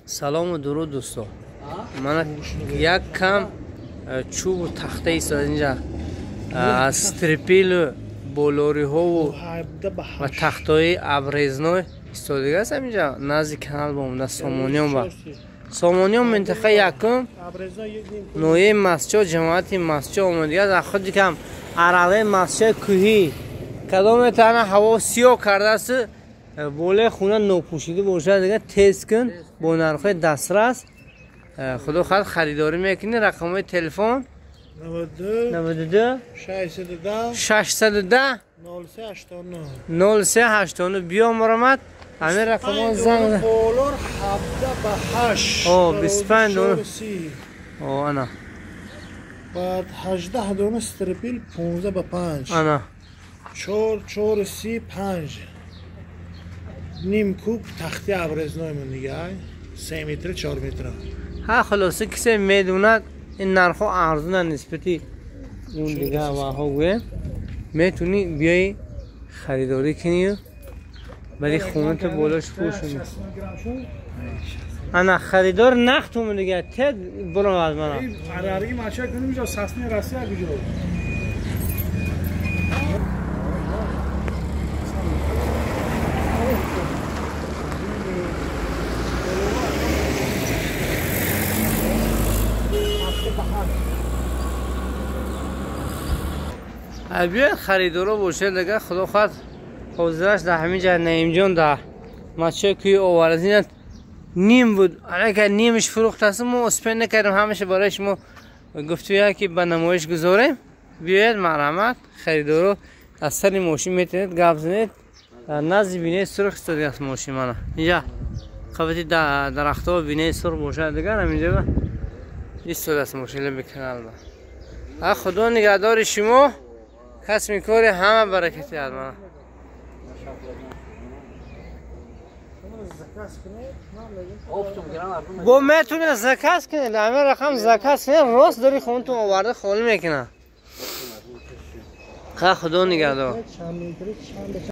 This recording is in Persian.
سلام و درود دوستان. من یک کم چوب و تخته ایستاد اینجا از استریپیل بولوری ها و تخته های ابریزنای ایستادگی است. اینجا نزدیک کانال بومده سامانیوم منطقه یکم نوعی مسجد جماعت مسجد آمدگی است. خود کم عرقه مسجد کوهی کدام تنه هوا سیاه کرده است. بوله خونه نوپوشیده باشه دیگه تست کن با نرخ دسترس. خدا خواهد خریداری میکنی. رقم های تلفن 92 610 0389 بیا مرامت همه رقم ها زنگ ده بولور 17 به 8 25 دونه انا بعد 18 دونه استرپیل 15 به 5 انا 4 30 5 نیم کوب تختی ابرزنای من دیگه 3 متر 4 متر. ها خلاصه کسی میدوند این نرخ ارزون نسبتی اون دیگه واها گوه میتونی بیای خریداری کنی ولی خونت بالاش پوشونی. انا خریدار نختم دیگه تد برو از من عراری ماچا کنیم جو ساسنی راسی اگجو ابی خریدارو باشه دیگه خدا خواهد حاضرش در همین جا نعیم جان در ماچه کوی آورزین نیم بود. اگر نیمش فروخت است ما اسپن نکردیم همیشه برای شما گفتیم که به نمایش گذاریم. بیاید مرحمت خریدارو از سر ماشین میتونید گپ زنید. نزد بینه سرخ استادی است ماشین من اینجا خواهدی درختها بینه سرخ باشه دیگه همینجا ایستاده است ماشین بکنال با خدا نگهدار شما. کس میکاری همه برکتی از من. گو میتونی زکات کنی همه رقم زکات کنی راست داری خونتون آورده خالی میکنه. خدا نگهدار.